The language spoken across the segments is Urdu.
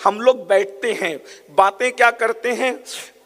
ہم لوگ بیٹھتے ہیں، باتیں کیا کرتے ہیں،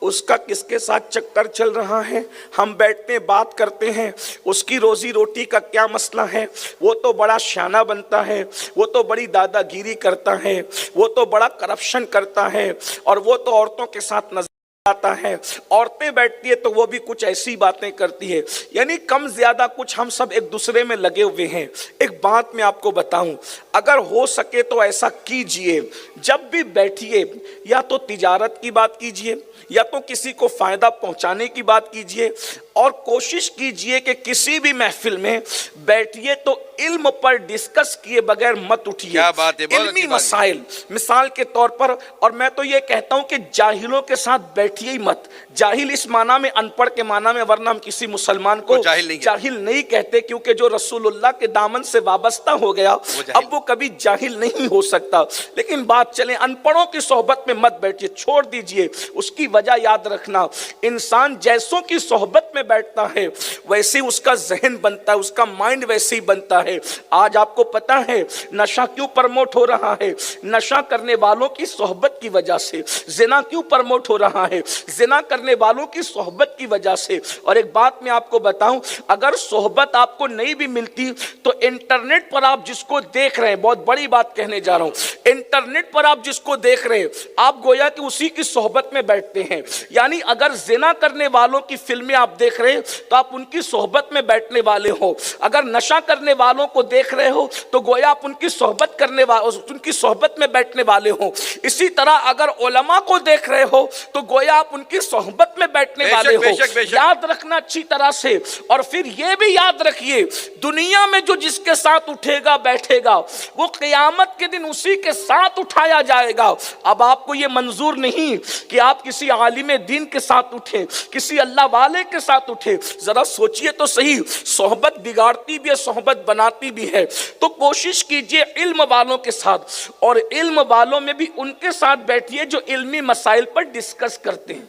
اس کا کس کے ساتھ چکر چل رہا ہے، ہم بیٹھتے ہیں بات کرتے ہیں، اس کی روزی روٹی کا کیا مسئلہ ہے، وہ تو بڑا شانہ بنتا ہے، وہ تو بڑی دادا گیری کرتا ہے، وہ تو بڑا کرپشن کرتا ہے، اور وہ تو عورتوں کے ساتھ نظر آتا ہے، عورتیں بیٹھتی ہے تو وہ بھی کچھ ایسی باتیں کرتی ہے، یعنی کم زیادہ کچھ ہم سب ایک دوسرے میں لگے ہوئے ہیں۔ ایک بات میں آپ کو بتاؤں، اگر ہو سکے تو ایسا کیجئے، جب بھی بیٹھیے یا تو تجارت کی بات کیجئے یا تو کسی کو فائدہ پہنچانے کی بات کیجئے، اور کوشش کیجئے کہ کسی بھی محفل میں بیٹھیے تو علم پر ڈسکس کیے بغیر مت اٹھیے۔ کیا بات ہے، بہت علمی اچھی بات ہے۔ مسائل مثال کے طور پر، اور میں تو یہ کہتا ہوں کہ جاہلوں کے ساتھ بیٹھیے ہی مت۔ جاہل اس معنی میں ان پڑھ کے معنی میں، ورنہ ہم کسی مسلمان کو جاہل نہیں کہتے، کیونکہ جو رسول اللہ کے دامن سے وابستہ ہو گیا اب وہ کبھی جاہل نہیں ہو سکتا۔ لیکن بات چلے ان پڑھوں کی صحبت میں مت بیٹھیے، چھوڑ دیجئے۔ اس کی وجہ یاد رکھنا، انسان جیسوں کی صحبت میں بیٹھتا ہے ویسے اس کا ذہن بنتا ہے، اس کا مائنڈ ویسے ہی بنتا ہے۔ آج آپ کو پتا ہے نشہ کیوں پرموٹ ہو رہا ہے؟ نشہ کرنے والوں کی صحبت کی وجہ سے۔ زنا کیوں پرموٹ ہو رہا ہے؟ زنا کرنے والوں کی صحبت کی وجہ سے۔ اور ایک بات میں آپ کو بتاؤں، اگر صحبت آپ کو نہیں بھی ملتی تو انٹرنیٹ پر آپ جس کو دیکھ رہے ہیں، بہت بڑی بات کہنے جا رہا ہوں، انٹرنیٹ پر آپ جس کو دیکھ رہے ہیں آپ گویا کہ اسی کی صحبت میں بیٹھتے ہیں۔ یعنی اگر زنا کرنے والوں کی فلمیں آپ دیکھ رہے ہیں تو آپ ان کی صحبت میں بیٹھنے والے ہو، اگر نشہ کرنے والوں کو دیکھ رہے ہو تو گویا آپ ان کی صحبت کرنے ان کی صحبت میں بیٹھنے والے ہو۔ اسی طرح اگر علماء کو دیکھ رہے ہو تو گویا آپ ان کی صحبت میں بیٹھنے والے ہو۔ یاد رکھنا اچھی طرح سے، اور پھر یہ بھی یاد رکھیے دنیا میں جو جس کے ساتھ اٹھے گا بیٹھے گا وہ قیامت کے دن اسی کے ساتھ اٹھایا جائے گا۔ اب آپ کو یہ منظور نہیں کہ آپ کسی عالم دین کے ساتھ اٹھیں، کسی اللہ والے کے ساتھ اٹھیں۔ ذرا سوچئے تو صحیح، صحبت بگاڑتی بھی ہے، صحبت بناتی بھی ہے۔ تو کوشش کیجئے علم والوں کے ساتھ، اور علم والوں میں بھی ان کے ساتھ بیٹھیے جو علمی مسائل پر ڈسکس کرتے ہیں۔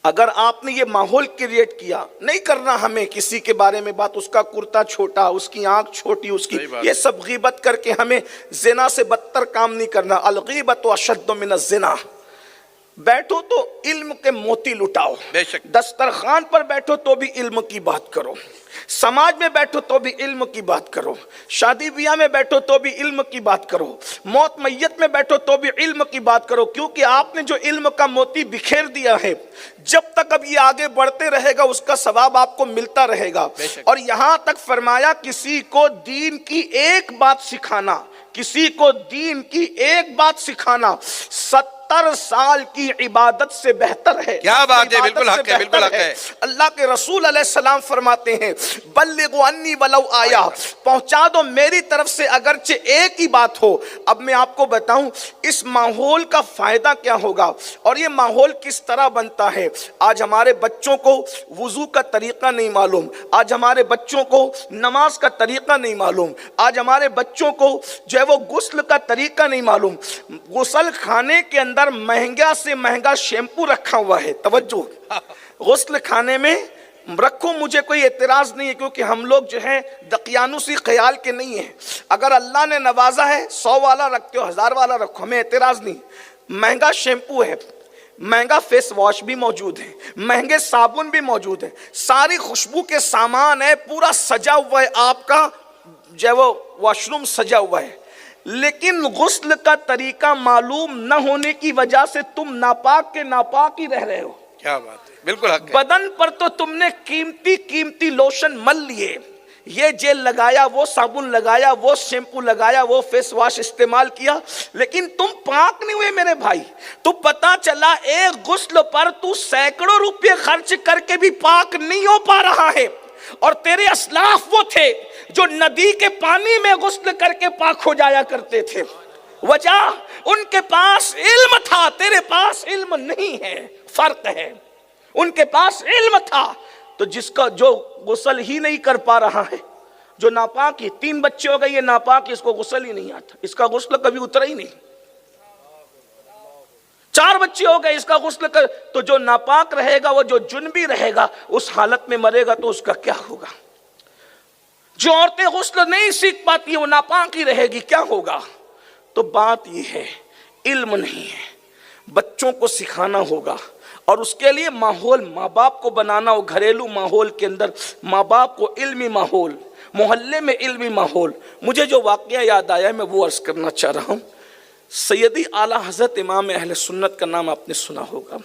اگر آپ نے یہ ماحول کریٹ کیا، نہیں کرنا ہمیں کسی کے بارے میں بات، اس کا کرتا چھوٹا، اس کی آنکھ چھوٹی، اس کی یہ سب غیبت کر کے ہمیں زنا سے بدتر کام نہیں کرنا۔ الغیبت اشد من الزنا۔ بیٹھو تو علم کے موتی لٹاؤ، دسترخوان پر بیٹھو تو بھی علم کی بات کرو، سماج میں بیٹھو تو بھی علم کی بات کرو، شادی بیاہ میں بیٹھو تو بھی علم کی بات کرو، موت میت میں بیٹھو تو بھی علم کی بات کرو، کیونکہ آپ نے جو علم کا موتی بکھیر دیا ہے جب تک اب یہ آگے بڑھتے رہے گا اس کا ثواب آپ کو ملتا رہے گا۔ اور یہاں تک فرمایا کسی کو دین کی ایک بات سکھانا، کسی کو دین کی ایک بات سکھانا 70 سال کی عبادت سے بہتر ہے۔ کیا بات ہے، بالکل حق ہے، بالکل حق ہے۔ اللہ کے رسول علیہ السلام فرماتے ہیں بلغوا انی ولو آیا، پہنچا دو میری طرف سے اگرچہ ایک ہی بات ہو۔ اب میں آپ کو بتاؤں اس ماحول کا فائدہ کیا ہوگا اور یہ ماحول کس طرح بنتا ہے۔ آج ہمارے بچوں کو وضو کا طریقہ نہیں معلوم، آج ہمارے بچوں کو نماز کا طریقہ نہیں معلوم، آج ہمارے بچوں کو جو ہے وہ غسل کا طریقہ نہیں معلوم۔ غسل خانے کے اندر مہنگا سے مہنگا شیمپو رکھا ہوا ہے، توجہ، غسل خانے میں رکھو، مجھے کوئی اعتراض نہیں ہے، کیونکہ ہم لوگ جو ہیں دقیانوسی خیال کے نہیں ہیں۔ اگر اللہ نے نوازا ہے 100 والا رکھتے ہو، 1000 والا رکھو، ہمیں اعتراض نہیں۔ مہنگا شیمپو ہے، مہنگا فیس واش بھی موجود ہے، مہنگے صابن بھی موجود ہے، ساری خوشبو کے سامان ہے، پورا سجا ہوا ہے، آپ کا جو ہے وہ واش روم سجا ہوا ہے، لیکن غسل کا طریقہ معلوم نہ ہونے کی وجہ سے تم ناپاک کے ناپاک ہی رہ رہے ہو۔ کیا بات ہے، بالکل حق ہے۔ بدن پر تو تم نے قیمتی لوشن مل لیے، یہ جیل لگایا، وہ صابن لگایا، وہ شیمپو لگایا، وہ فیس واش استعمال کیا، لیکن تم پاک نہیں ہوئے میرے بھائی۔ تو پتا چلا ایک غسل پر تو سینکڑوں روپے خرچ کر کے بھی پاک نہیں ہو پا رہا ہے، اور تیرے اسلاف وہ تھے جو ندی کے پانی میں غسل کر کے پاک ہو جایا کرتے تھے۔ وجہ ان کے پاس علم تھا، تیرے پاس علم نہیں ہے، فرق ہے۔ ان کے پاس علم تھا، تو جس کا جو غسل ہی نہیں کر پا رہا ہے، جو ناپاک ہی، 3 بچے ہو گئے یہ ناپاک، اس کو غسل ہی نہیں آتا، اس کا غسل کبھی اترا ہی نہیں۔ 4 بچے ہو گئے، اس کا غسل کر، تو جو ناپاک رہے گا، وہ جو جنبی رہے گا اس حالت میں مرے گا تو اس کا کیا ہوگا؟ جو عورتیں غسل نہیں سیکھ پاتی ہیں وہ ناپاک ہی رہے گی، کیا ہوگا؟ تو بات یہ ہے علم نہیں ہے، بچوں کو سکھانا ہوگا، اور اس کے لیے ماحول ماں باپ کو بنانا ہو، گھریلو ماحول کے اندر ماں باپ کو علمی ماحول، محلے میں علمی ماحول۔ مجھے جو واقعہ یاد آیا میں وہ عرض کرنا چاہ رہا ہوں۔ سیدی اعلیٰ حضرت امام اہل سنت کا نام آپ نے سنا ہوگا۔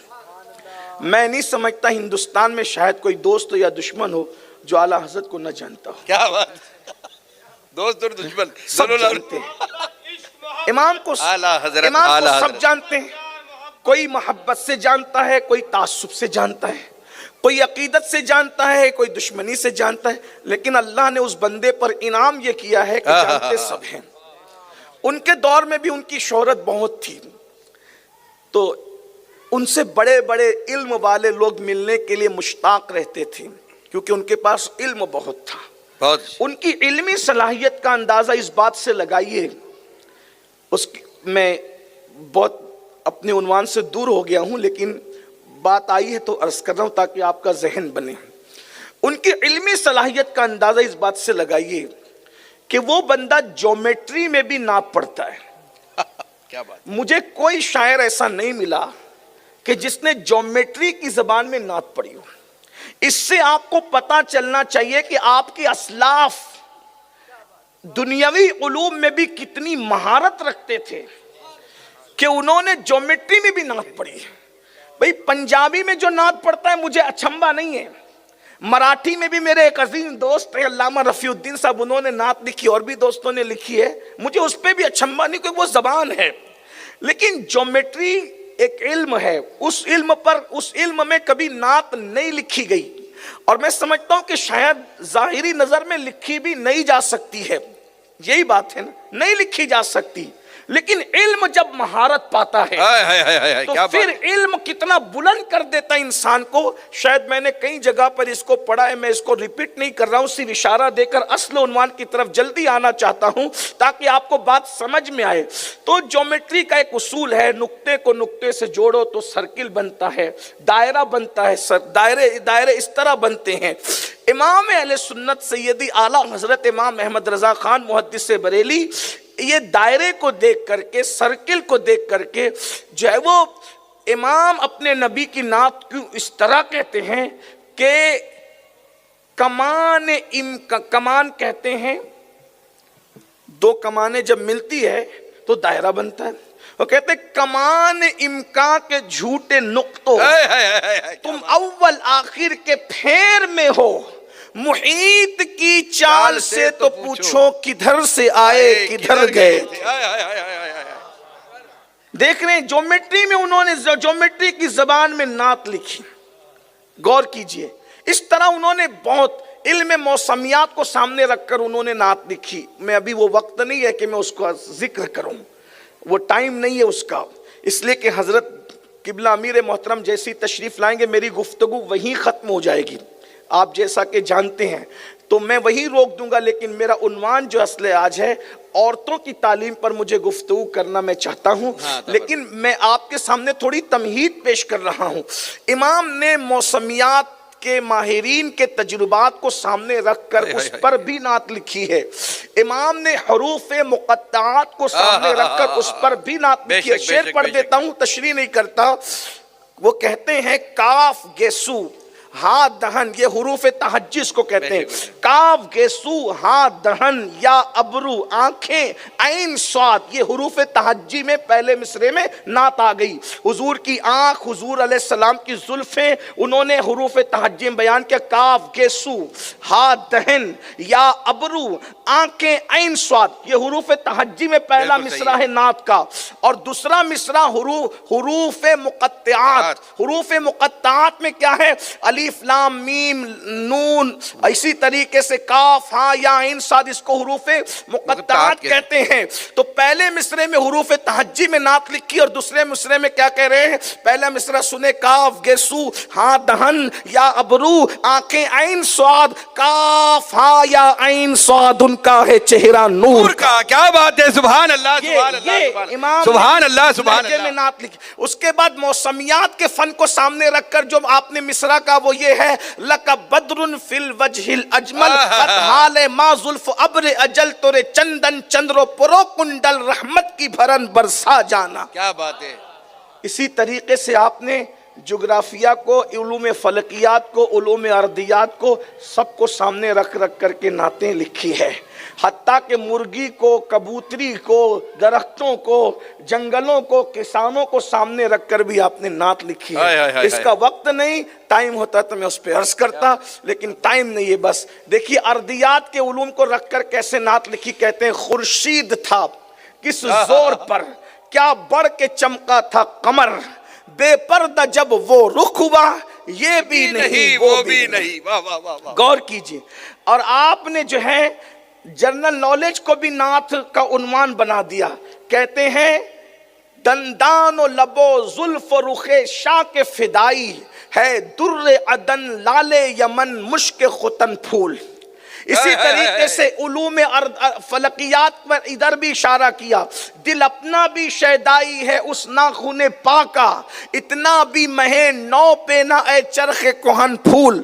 میں نہیں سمجھتا ہندوستان میں شاید کوئی دوست یا دشمن ہو جو اعلیٰ حضرت کو نہ جانتا ہو۔ کیا بات، دوست اور دشمن سب جانتے ہیں امام کو، اعلیٰ حضرت، امام کو اعلیٰ سب حضرت جانتے ہیں۔ کوئی محبت سے جانتا ہے، کوئی تعصب سے جانتا ہے، کوئی عقیدت سے جانتا ہے، کوئی دشمنی سے جانتا ہے، لیکن اللہ نے اس بندے پر انعام یہ کیا ہے کہ جانتے سب ہیں۔ ان کے دور میں بھی ان کی شہرت بہت تھی، تو ان سے بڑے بڑے علم والے لوگ ملنے کے لیے مشتاق رہتے تھے، کیونکہ ان کے پاس علم بہت تھا۔ ان کی علمی صلاحیت کا اندازہ اس بات سے لگائیے، میں بہت اپنے عنوان سے دور ہو گیا ہوں لیکن بات آئی ہے تو عرض کر رہا ہوں تاکہ آپ کا ذہن بنے۔ ان کی علمی صلاحیت کا اندازہ اس بات سے لگائیے کہ وہ بندہ جیومیٹری میں بھی ناپ پڑتا ہے۔ کیا بات، مجھے کوئی شاعر ایسا نہیں ملا کہ جس نے جیومیٹری کی زبان میں نعت پڑھی ہو۔ اس سے آپ کو پتا چلنا چاہیے کہ آپ کے اسلاف دنیاوی علوم میں بھی کتنی مہارت رکھتے تھے کہ انہوں نے جیومیٹری میں بھی نعت پڑھی ہے۔ بھئی پنجابی میں جو نعت پڑھتا ہے مجھے اچھمبا نہیں ہے، مراٹھی میں بھی میرے ایک عظیم دوست ہیں علامہ رفیع الدین صاحب، انہوں نے نعت لکھی اور بھی دوستوں نے لکھی ہے، مجھے اس پہ بھی اچھمبا نہیں کوئی، وہ زبان ہے۔ لیکن جیومیٹری ایک علم ہے، اس علم میں کبھی نعت نہیں لکھی گئی، اور میں سمجھتا ہوں کہ شاید ظاہری نظر میں لکھی بھی نہیں جا سکتی ہے، یہی بات ہے نا، نہیں لکھی جا سکتی، لیکن علم جب مہارت پاتا ہے تو پھر علم کتنا بلند کر دیتا ہے انسان کو۔ شاید میں نے کئی جگہ پر اس کو پڑھا ہے، میں اس کو ریپیٹ نہیں کر رہا ہوں، صرف اشارہ دے کر اصل عنوان کی طرف جلدی آنا چاہتا ہوں تاکہ آپ کو بات سمجھ میں آئے۔ تو جیومیٹری کا ایک اصول ہے، نقطے کو نقطے سے جوڑو تو سرکل بنتا ہے، دائرہ بنتا ہے، دائرے اس طرح بنتے ہیں۔ امام اہل سنت سیدی اعلیٰ حضرت امام احمد رضا خان محدث بریلی یہ دائرے کو دیکھ کر کے، سرکل کو دیکھ کر کے جو ہے وہ امام اپنے نبی کی نعت کیوں اس طرح کہتے ہیں کہ کمان کہتے ہیں، دو کمانیں جب ملتی ہے تو دائرہ بنتا ہے۔ وہ کہتے ہیں کمان امکان کے جھوٹے نقطوں، تم اول آخر کے پھیر میں ہو، محیط کی چال سے تو پوچھو کدھر سے آئے کدھر گئے۔ دیکھ رہے ہیں جیومیٹری میں انہوں نے جیومیٹری کی زبان میں نعت لکھی، غور کیجئے۔ اس طرح انہوں نے بہت علم موسمیات کو سامنے رکھ کر انہوں نے نعت لکھی۔ میں ابھی وہ وقت نہیں ہے کہ میں اس کو ذکر کروں، وہ ٹائم نہیں ہے اس کا، اس لیے کہ حضرت قبلہ امیر محترم جیسی تشریف لائیں گے میری گفتگو وہیں ختم ہو جائے گی، آپ جیسا کہ جانتے ہیں، تو میں وہی روک دوں گا۔ لیکن میرا عنوان جو اصل آج ہے، عورتوں کی تعلیم پر مجھے گفتگو کرنا میں چاہتا ہوں، لیکن میں آپ کے سامنے تھوڑی تمہید پیش کر رہا ہوں۔ امام نے موسمیات کے ماہرین کے تجربات کو سامنے رکھ کر اس پر بھی نعت لکھی ہے۔ امام نے حروف مقطعات کو سامنے رکھ کر اس پر بھی نعت لکھی ہے۔ شعر پڑھ دیتا ہوں، تشریح نہیں کرتا۔ وہ کہتے ہیں کاف گیسو ہا دہن، یہ حروف تہجی اس کو کہتے ہیں، کاف گیسو ہا دہن یا ابرو آنکھیں عین صاد، یہ حروف تہجی میں پہلے مصرے میں نعت آ گئی۔ حضور کی آنکھ، حضور علیہ السلام کی زلفیں، انہوں نے حروف تہجی میں بیان کیا، کاف گیسو ہا دہن یا ابرو آنکھیں عین صاد، یہ حروف تہجی میں پہلا مصرع ہے نعت کا۔ اور دوسرا مصرع حروف مقطعات، حروف مقطعات میں کیا ہے، الف لام میم نون، اسی طریقے سے کاف ہاں یا عین صاد، اس کو حروف مقطعات کہتے ہیں۔ تو پہلے مصرے میں حروف تہجی میں نعت لکھی، اور دوسرے مصرے میں کیا کہہ رہے ہیں، پہلا مصرع سنے، کاف گیسو ہاں دہن یا ابرو آنکھیں عین صاد، کاف ہاں یا عین صاد، ان کا ہے چہرہ نور کا۔ کیا بات ہے، سبحان اللہ، سبحان اللہ، امام سبحان اللہ سبحان لہجے میں اللہ. نعت لکھی. اس کے بعد موسمیات کے فن کو سامنے رکھ کر جو آپ نے مصرع کا وہ یہ ہے لَكَ بَدْرٌ فِي الْوَجْهِ الْأَجْمَلِ قَدْ حَالِ مَا ظُلْفُ ابر اجل تورے چندن چندرو پرو کنڈل رحمت کی بھرن برسا جانا. کیا بات ہے. اسی طریقے سے آپ نے جغرافیہ کو، علوم فلکیات کو، علوم ارضیات کو سب کو سامنے رکھ کر کے نعتیں لکھی ہے. حتیٰ کہ مرغی کو، کبوتری کو، درختوں کو، جنگلوں کو، کسانوں کو سامنے رکھ کر بھی آپ نے نعت لکھی ہے. اس کا وقت نہیں، ٹائم ہوتا تو میں اس پہ عرض کرتا، لیکن ٹائم نہیں ہے. بس دیکھیے ارضیات کے علوم کو رکھ کر کیسے نعت لکھی. کہتے ہیں خورشید تھا کس زور پر، کیا بڑھ کے چمکا تھا قمر، بے پردہ جب وہ رخ ہوا، یہ بھی نہیں وہ بھی نہیں. واہ واہ واہ واہ. غور کیجئے. اور آپ نے جو ہے جنرل نالج کو بھی نعت کا عنوان بنا دیا. کہتے ہیں دندان و لب و زلف و رخ شاہ کے فدائی ہے در عدن لال یمن مشک ختن پھول. اسی طریقے سے علوم فلکیات پر ادھر بھی اشارہ کیا. دل اپنا بھی شیدائی ہے اس ناخن پاکا، اتنا بھی مہے نو پینا اے چرخ کہن پھول.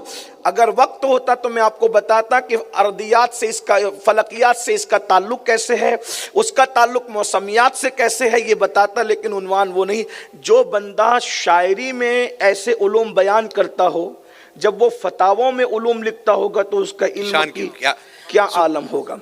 اگر وقت ہوتا تو میں آپ کو بتاتا کہ ارضیات سے اس کا، فلکیات سے اس کا تعلق کیسے ہے، اس کا تعلق موسمیات سے کیسے ہے، یہ بتاتا، لیکن عنوان وہ نہیں. جو بندہ شاعری میں ایسے علوم بیان کرتا ہو، جب وہ فتاووں میں علوم لکھتا ہوگا تو اس کا علم کی کیا عالم ہوگا.